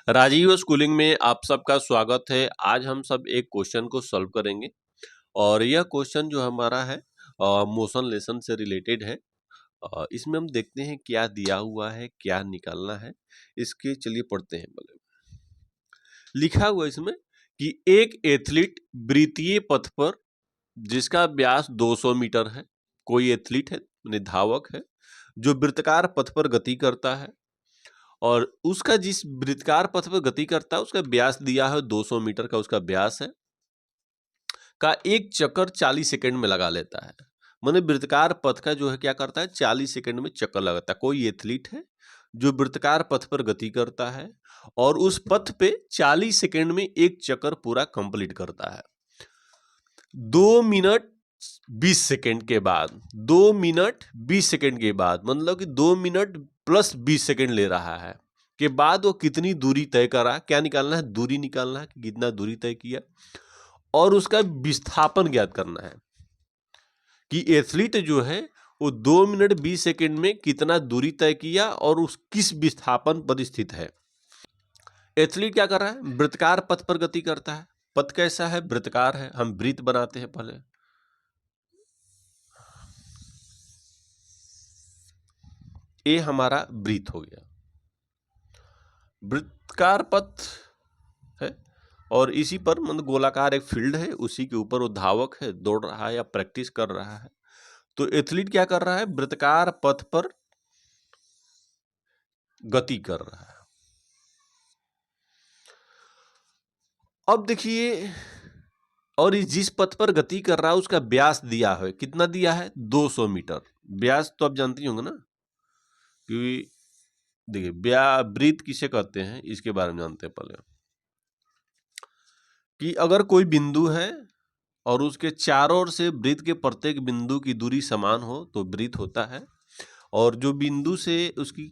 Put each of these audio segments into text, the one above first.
Rajiv schooling में आप सबका स्वागत है। आज हम सब एक क्वेश्चन को सॉल्व करेंगे और यह क्वेश्चन जो हमारा है मोशन लेसन से रिलेटेड है। इसमें हम देखते हैं क्या दिया हुआ है, क्या निकालना है। इसके चलिए पढ़ते हैं। पहले लिखा हुआ है इसमें कि एक एथलीट वृत्तीय पथ पर जिसका व्यास 200 मीटर है, कोई एथलीट है यानी धावक है जो वृत्ताकार पथ पर गति करता है और उसका जिस वृत्ताकार पथ पर गति करता है उसका व्यास दिया है 200 मीटर का, उसका व्यास है का एक चक्कर 40 सेकंड में लगा लेता है। माने वृत्ताकार पथ का जो है क्या करता है 40 सेकंड में चक्कर लगाता है। कोई एथलीट है जो वृत्ताकार पथ पर गति करता है और उस पथ पे 40 सेकंड में एक चक्कर पूरा कंप्लीट करता है। 2 मिनट 20 सेकंड के बाद 2 मिनट 20 सेकंड के बाद मतलब कि 2 मिनट प्लस 20 सेकंड ले रहा है के बाद वो कितनी दूरी तय करा, क्या निकालना है, दूरी निकालना है कि कितना दूरी तय किया और उसका विस्थापन ज्ञात करना है कि एथलीट जो है वो 2 मिनट 20 सेकंड में कितना दूरी तय किया और उस किस विस्थापन पर स्थित है। एथलीट क्या कर रहा है, वृत्ताकार पथ पर गति करता है। पथ कैसा है, वृत्ताकार है। हम वृत्त बनाते हैं पहले। ये हमारा वृत्त हो गया, वृत्ताकार पथ है और इसी पर मतलब गोलाकार एक फील्ड है, उसी के ऊपर वो धावक है, दौड़ रहा है या प्रैक्टिस कर रहा है। तो एथलीट क्या कर रहा है, वृत्ताकार पथ पर गति कर रहा है। अब देखिए, और जिस पथ पर गति कर रहा है उसका व्यास दिया है, कितना दिया है, 200 मीटर। व्यास तो आप जानते ही होंगे ना, क्योंकि देखिए वृत्त किसे कहते हैं इसके बारे में जानते हैं पहले। कि अगर कोई बिंदु है और उसके चारों ओर से वृत्त के प्रत्येक बिंदु की दूरी समान हो तो वृत्त होता है और जो बिंदु से उसकी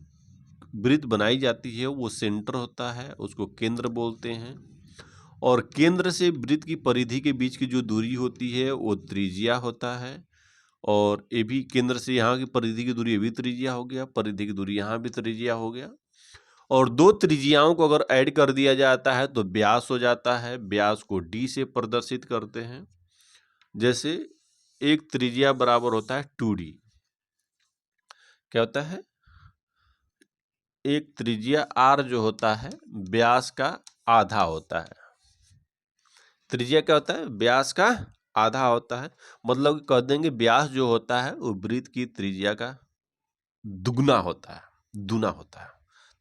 वृत्त बनाई जाती है वो सेंटर होता है, उसको केंद्र बोलते हैं। और केंद्र से वृत्त की परिधि के बीच की जो दूरी होती है वो त्रिज्या होता है। और ये भी केंद्र से यहाँ की परिधि की दूरी, ये भी त्रिज्या हो गया, परिधि की दूरी यहाँ भी त्रिज्या हो गया। और दो त्रिज्याओं को अगर ऐड कर दिया जाता है तो व्यास हो जाता है। व्यास को डी से प्रदर्शित करते हैं। जैसे एक त्रिज्या बराबर होता है 2d। क्या होता है, एक त्रिज्या r जो होता है व्यास का आधा होता है। त्रिज्या क्या होता है, व्यास का आधा होता है। मतलब कह देंगे व्यास जो होता है वो वृत्त की त्रिज्या का दुगना होता है, दूना होता है।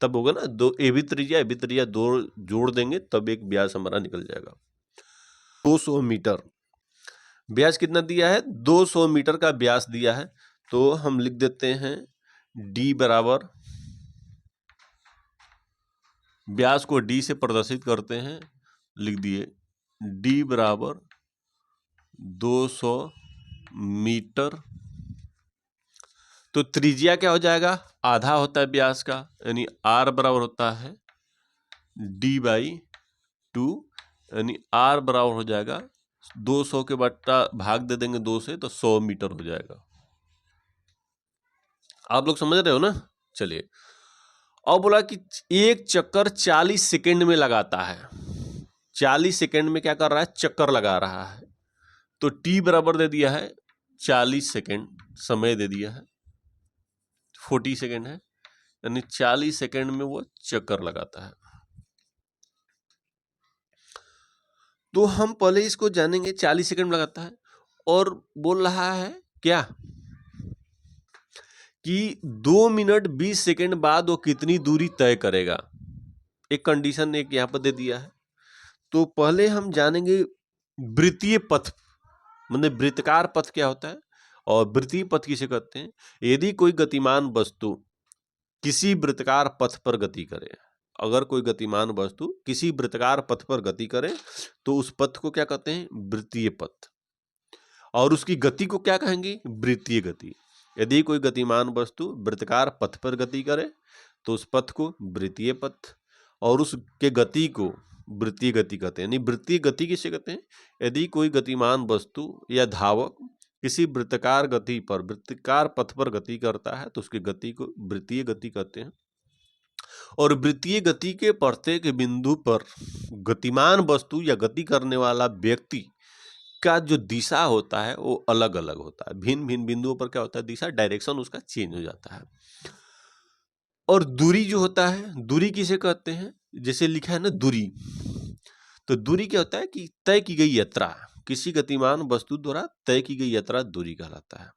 तब होगा ना, दो ए भी त्रिज्या दो जोड़ देंगे तब एक व्यास हमारा निकल जाएगा। 200 मीटर व्यास कितना दिया है, 200 मीटर का व्यास दिया है। तो हम लिख देते हैं d बराबर, व्यास को d से प्रदर्शित करते हैं, लिख दिए d बराबर 200 मीटर। तो त्रिज्या क्या हो जाएगा, आधा होता है व्यास का, यानी r बराबर होता है d/2, यानी r बराबर हो जाएगा 200 के बट्टा भाग दे देंगे 2 से तो 100 मीटर हो जाएगा। आप लोग समझ रहे हो ना। चलिए, अब बोला कि एक चक्कर 40 सेकंड में लगाता है। 40 सेकंड में क्या कर रहा है, चक्कर लगा रहा है। तो t बराबर दे दिया है 40 सेकंड, समय दे दिया है 40 सेकंड है, यानी 40 सेकंड में वो चक्कर लगाता है। तो हम पहले इसको जानेंगे, 40 सेकंड में लगाता है और बोल रहा है क्या कि 2 मिनट 20 सेकंड बाद वो कितनी दूरी तय करेगा। एक कंडीशन एक यहाँ पर दे दिया है। तो पहले हम जानेंगे वृत्तीय पथ, मतलब वृत्ताकार पथ क्या होता है और वृत्तीय पथ किसे कहते हैं। यदि कोई गतिमान वस्तु किसी वृत्ताकार पथ पर गति करे, अगर कोई गतिमान वस्तु किसी वृत्ताकार पथ पर गति करे तो उस पथ को क्या कहते हैं, वृत्तीय पथ। और उसकी गति को क्या कहेंगे, वृत्तीय गति। यदि कोई गतिमान वस्तु वृत्ताकार पथ पर गति करे तो उस पथ को वृत्तीय पथ और उसके गति को वृत्तीय गति कहते हैं। यानी वृत्तीय गति किसे कहते हैं, यदि कोई गतिमान वस्तु या धावक किसी वृत्ताकार पथ पर गति करता है तो उसकी गति को वृत्तीय गति कहते हैं। और वृत्तीय गति के प्रत्येक बिंदु पर गतिमान वस्तु या गति करने वाला व्यक्ति का जो दिशा होता है वो अलग अलग होता है। भिन्न भिन्न बिंदुओं पर क्या होता है, दिशा, डायरेक्शन उसका चेंज हो जाता है। और दूरी जो होता है, दूरी किसे कहते हैं, जैसे लिखा है ना दूरी, तो दूरी क्या होता है कि तय की गई यात्रा, किसी गतिमान वस्तु द्वारा तय की गई यात्रा दूरी कहलाता है।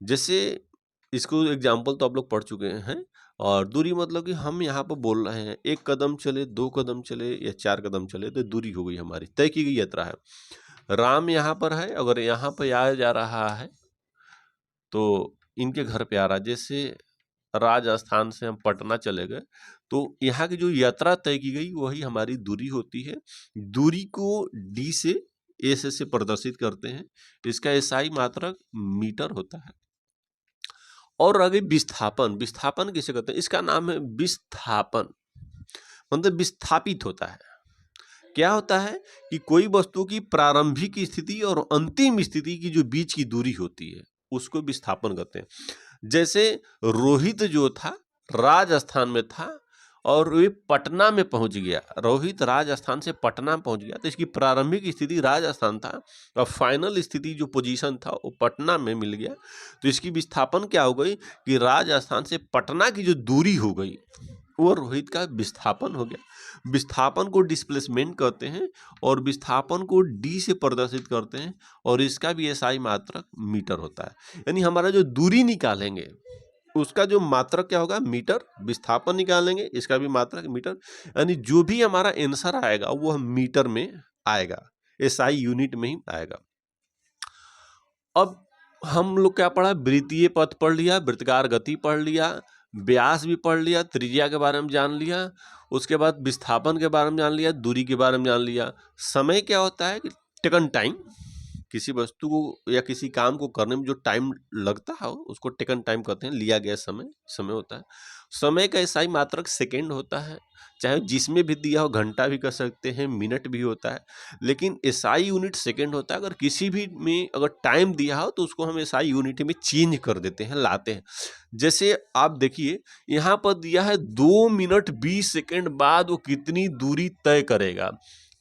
जैसे इसको एग्जाम्पल तो आप लोग पढ़ चुके हैं। और दूरी मतलब कि हम यहाँ पर बोल रहे हैं 1 कदम चले, 2 कदम चले या 4 कदम चले तो दूरी हो गई, हमारी तय की गई यात्रा है। राम यहाँ पर है, अगर यहाँ पर आया जा रहा है तो इनके घर पे आ रहा है। जैसे राजस्थान से हम पटना चले गए तो यहाँ की जो यात्रा तय की गई वही हमारी दूरी होती है। दूरी को डी से एस से प्रदर्शित करते हैं। इसका एसआई मात्रक मीटर होता है। और आगे विस्थापन, विस्थापन किसे कहते हैं, इसका नाम है विस्थापन, मतलब विस्थापित होता है। क्या होता है कि कोई वस्तु की प्रारंभिक स्थिति और अंतिम स्थिति की जो बीच की दूरी होती है उसको विस्थापन कहते हैं। जैसे रोहित जो था राजस्थान में था और वे पटना में पहुंच गया, रोहित राजस्थान से पटना पहुंच गया, तो इसकी प्रारंभिक स्थिति राजस्थान था और फाइनल स्थिति जो पोजीशन था वो पटना में मिल गया। तो इसकी विस्थापन क्या हो गई कि राजस्थान से पटना की जो दूरी हो गई वो रोहित का विस्थापन हो गया। विस्थापन को डिस्प्लेसमेंट कहते हैं और विस्थापन को डी से प्रदर्शित करते हैं और इसका भी एसआई मात्रक मीटर होता है। यानी हमारा जो दूरी निकालेंगे उसका जो मात्रक क्या होगा, मीटर। विस्थापन निकालेंगे, इसका भी मात्रक मीटर। यानी जो भी हमारा आंसर आएगा वो हम मीटर में आएगा, एसआई यूनिट में ही आएगा। अब हम लोग क्या पढ़ा, वृत्तीय पथ पढ़ लिया, वृत्तकार गति पढ़ लिया, व्यास भी पढ़ लिया, त्रिज्या के बारे में जान लिया, उसके बाद विस्थापन के बारे में जान लिया, दूरी के बारे में जान लिया। समय क्या होता है कि टेकन टाइम, किसी वस्तु को या किसी काम को करने में जो टाइम लगता है उसको टेकन टाइम कहते हैं, लिया गया समय, समय होता है। समय का एसआई मात्रक सेकेंड होता है, चाहे जिसमें भी दिया हो, घंटा भी कर सकते हैं, मिनट भी होता है, लेकिन एसआई यूनिट सेकेंड होता है। अगर किसी भी में अगर टाइम दिया हो तो उसको हम एसआई यूनिट में चेंज कर देते हैं, लाते हैं। जैसे आप देखिए यहाँ पर दिया है 2 मिनट 20 सेकेंड बाद वो कितनी दूरी तय करेगा,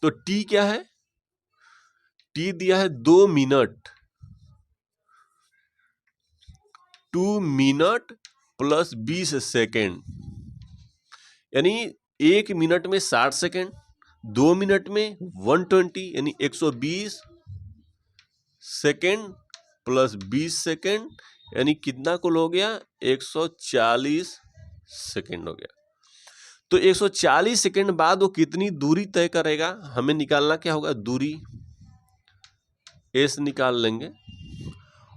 तो टी क्या है, टी दिया है 2 मिनट, 2 मिनट प्लस 20 सेकेंड, यानी 1 मिनट में 60 सेकेंड, 2 मिनट में 120 यानी 120 सेकेंड प्लस 20 सेकेंड यानी कितना कुल हो गया, 140 सेकेंड हो गया। तो 140 सेकेंड बाद वो कितनी दूरी तय करेगा, हमें निकालना क्या होगा, दूरी एस निकाल लेंगे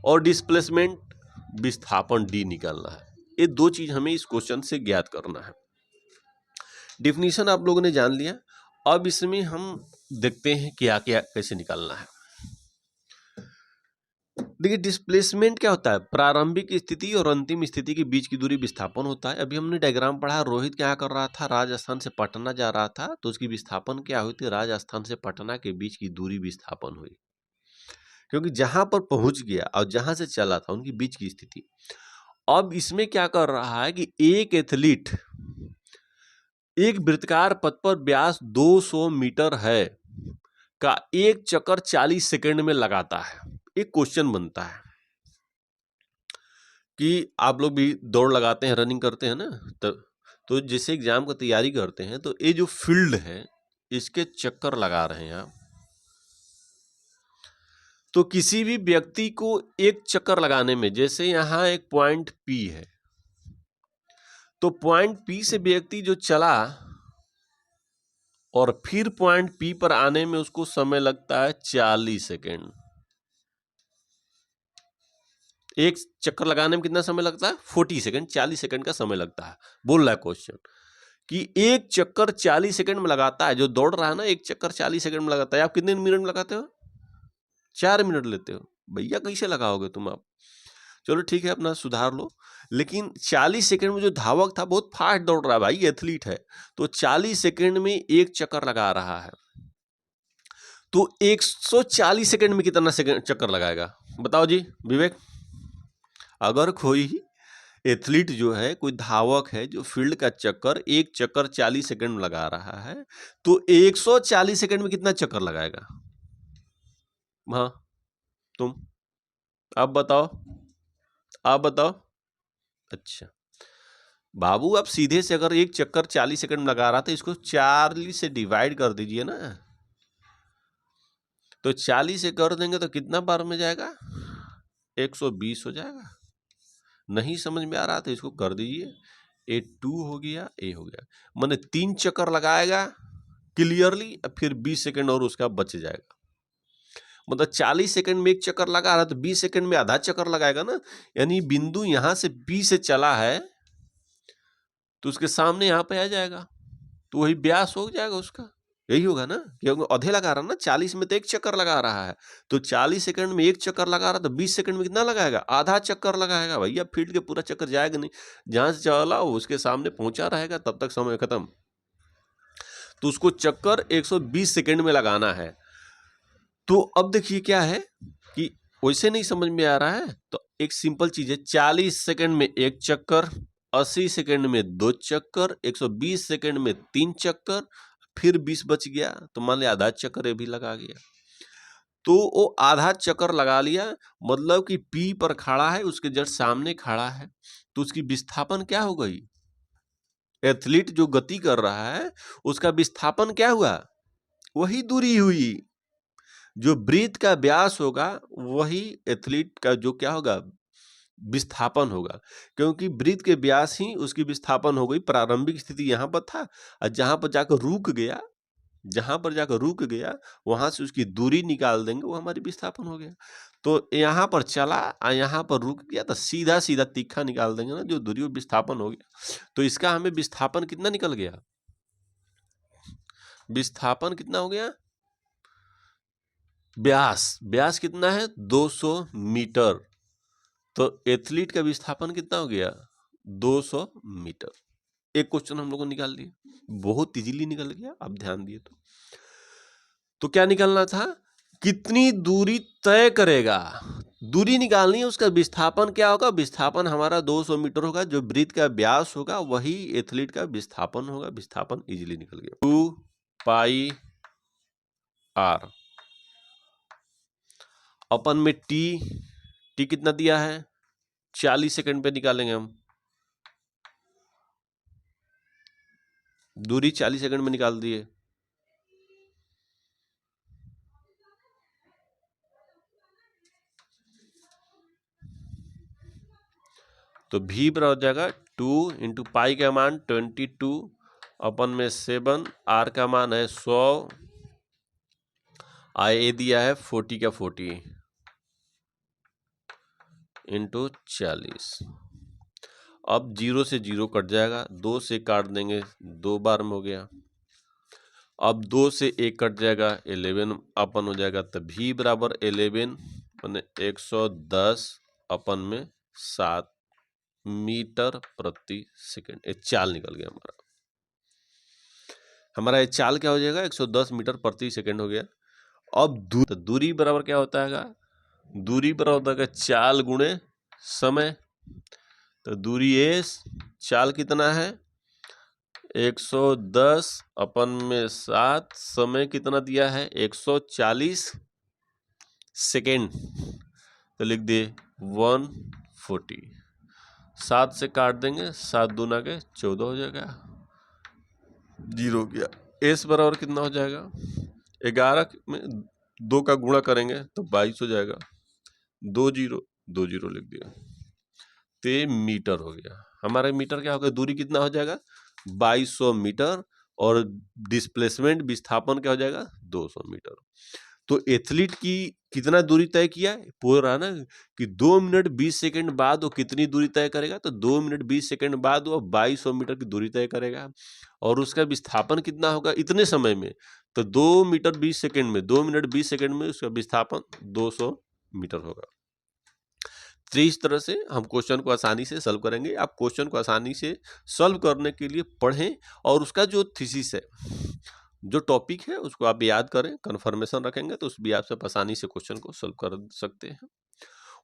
और डिस्प्लेसमेंट विस्थापन डी निकालना है। ये दो चीज हमें इस क्वेश्चन से ज्ञात करना है। डेफिनेशन आप लोगों ने जान लिया। अब इसमें हम देखते हैं क्या क्या कैसे निकालना है। देखिए डिस्प्लेसमेंट क्या होता है, प्रारंभिक स्थिति और अंतिम स्थिति के बीच की दूरी विस्थापन होता है। अभी हमने डायग्राम पढ़ा, रोहित क्या कर रहा था, राजस्थान से पटना जा रहा था, तो उसकी विस्थापन क्या हुई थी, राजस्थान से पटना के बीच की दूरी विस्थापन हुई, क्योंकि जहां पर पहुंच गया और जहां से चला था उनकी बीच की स्थिति। अब इसमें क्या कर रहा है कि एक एथलीट एक वृत्तकार पथ पर व्यास 200 मीटर है का एक चक्कर 40 सेकंड में लगाता है। एक क्वेश्चन बनता है कि आप लोग भी दौड़ लगाते हैं, रनिंग करते हैं ना, तो जैसे एग्जाम का तैयारी करते हैं तो ये जो फील्ड है इसके चक्कर लगा रहे हैं आप। तो किसी भी व्यक्ति को एक चक्कर लगाने में, जैसे यहाँ एक पॉइंट पी है, तो पॉइंट पी से व्यक्ति जो चला और फिर पॉइंट पी पर आने में उसको समय लगता है 40 सेकेंड। एक चक्कर लगाने में कितना समय लगता है, 40 सेकेंड, 40 सेकेंड का समय लगता है। बोल रहा है क्वेश्चन कि एक चक्कर 40 सेकेंड में लगाता है, जो दौड़ रहा है ना एक चक्कर 40 सेकेंड में लगाता है। आप कितने मिनट में लगाते हो, 4 मिनट लेते हो। भैया कैसे लगाओगे तुम आप, चलो ठीक है अपना सुधार लो। लेकिन 40 सेकंड में जो धावक था बहुत फास्ट दौड़ रहा है भाई, एथलीट है, तो 40 सेकंड में एक चक्कर लगा रहा है, तो 140 सेकंड में कितना सेकंड चक्कर लगाएगा बताओ जी विवेक। अगर कोई एथलीट जो है, कोई धावक है जो फील्ड का चक्कर, एक चक्कर 40 सेकंड में लगा रहा है, तो 140 सेकंड में कितना चक्कर लगाएगा? हाँ, तुम आप बताओ, आप बताओ। अच्छा बाबू, आप सीधे से अगर एक चक्कर 40 सेकंड में लगा रहा था, इसको 40 से डिवाइड कर दीजिए ना, तो 40 से कर देंगे तो कितना बार में जाएगा? 120 हो जाएगा। नहीं समझ में आ रहा था, इसको कर दीजिए, ए 2 हो गया, ए हो गया, माने 3 चक्कर लगाएगा क्लियरली, फिर 20 सेकंड और उसका बच जाएगा। मतलब 40 सेकंड में एक चक्कर लगा रहा है तो 20 सेकंड में आधा चक्कर लगाएगा ना, यानी बिंदु यहां से बी से चला है तो उसके सामने यहाँ पे आ जाएगा, तो वही व्यास हो जाएगा उसका, यही होगा ना, क्योंकि आधे लगा रहा ना, 40 में तो एक चक्कर लगा रहा है, तो 40 सेकंड में एक चक्कर लगा रहा तो 20 सेकंड में कितना लगाएगा? आधा चक्कर लगाएगा भैया, फील्ड के पूरा चक्कर जाएगा नहीं, जहां से चला उसके सामने पहुंचा रहेगा, तब तक समय खत्म। तो उसको चक्कर 120 सेकंड में लगाना है। तो अब देखिए क्या है कि वैसे नहीं समझ में आ रहा है, तो एक सिंपल चीज है, 40 सेकंड में एक चक्कर, 80 सेकंड में 2 चक्कर, 120 सेकंड में 3 चक्कर, फिर 20 बच गया, तो मान लिया आधा चक्कर ये भी लगा गया, तो वो आधा चक्कर लगा लिया, मतलब कि पी पर खड़ा है, उसके जस्ट सामने खड़ा है, तो उसकी विस्थापन क्या हो गई? एथलीट जो गति कर रहा है उसका विस्थापन क्या हुआ? वही दूरी हुई। जो वृत्त का व्यास होगा वही एथलीट का जो क्या होगा? विस्थापन होगा, क्योंकि वृत्त के व्यास ही उसकी विस्थापन हो गई। प्रारंभिक स्थिति यहाँ पर था और जहां पर जाकर रुक गया वहां से उसकी दूरी निकाल देंगे, वो हमारी विस्थापन हो गया। तो यहाँ पर चला और यहाँ पर रुक गया, तो सीधा सीधा तीखा निकाल देंगे ना, जो दूरी वो विस्थापन हो गया। तो इसका हमें विस्थापन कितना निकल गया? विस्थापन कितना हो गया? व्यास कितना है? 200 मीटर। तो एथलीट का विस्थापन कितना हो गया? 200 मीटर। एक क्वेश्चन हम लोगों ने निकाल दिया, बहुत इजीली निकल गया, आप ध्यान दिए तो क्या निकलना था? कितनी दूरी तय करेगा, दूरी निकालनी है, उसका विस्थापन क्या होगा? विस्थापन हमारा 200 मीटर होगा, जो वृत्त का व्यास होगा वही एथलीट का विस्थापन होगा। विस्थापन इजीली निकल गया, 2 पाई आर अपन में टी कितना दिया है? 40 सेकंड पे निकालेंगे हम, दूरी 40 सेकंड में निकाल दिए, तो v पर हो जाएगा 2 इंटू पाई का मान 22 अपन में 7, आर का मान है 100, आई ए दिया है 40 का 40 इंटू 40। अब 0 से 0 कट जाएगा, 2 से काट देंगे, 2 बार में हो गया। अब 2 से 1 कट जाएगा, 11 अपन हो जाएगा, तो v बराबर 11 मैंने 110 अपन में 7 मीटर प्रति सेकंड। एक चाल निकल गया हमारा ये चाल क्या हो जाएगा? 110 मीटर प्रति सेकंड हो गया। अब दूरी बराबर क्या होता है? दूरी बराबर होता है चाल गुणे समय, तो दूरी एस, चाल कितना है? 110 अपन में 7, समय कितना दिया है? 140 सेकेंड, तो लिख दिए 140। 7 से काट देंगे, 7 दूना के 14 हो जाएगा, 0 हो गया। एस बराबर कितना हो जाएगा? 11 में 2 का गुणा करेंगे तो 22 हो जाएगा, 2 0 लिख दिया, ते मीटर हो गया। हमारा मीटर क्या होगा? दूरी कितना हो जाएगा? 2200 मीटर, और डिस्प्लेसमेंट विस्थापन क्या हो जाएगा? 200 मीटर। तो एथलीट की कितना दूरी तय किया? पूरा ना कि 2 मिनट 20 सेकंड बाद वो कितनी दूरी तय करेगा, तो 2 मिनट 20 सेकंड बाद वो 2200 मीटर की दूरी तय करेगा, और उसका विस्थापन कितना होगा इतने समय में? तो 2 मिनट 20 सेकंड में उसका विस्थापन 200 मीटर होगा। तो इस तरह से हम क्वेश्चन को आसानी से सॉल्व करेंगे। आप क्वेश्चन को आसानी से सॉल्व करने के लिए पढ़ें, और उसका जो थीसिस है, जो टॉपिक है, उसको आप याद करें, कन्फर्मेशन रखेंगे तो उस भी आप आसानी से क्वेश्चन को सॉल्व कर सकते हैं।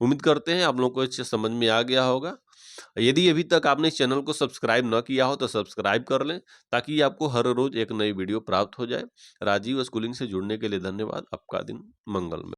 उम्मीद करते हैं आप लोगों को अच्छे समझ में आ गया होगा। यदि अभी तक आपने इस चैनल को सब्सक्राइब न किया हो तो सब्सक्राइब कर लें, ताकि आपको हर रोज एक नई वीडियो प्राप्त हो जाए। राजीव स्कूलिंग से जुड़ने के लिए धन्यवाद। आपका दिन मंगलमय।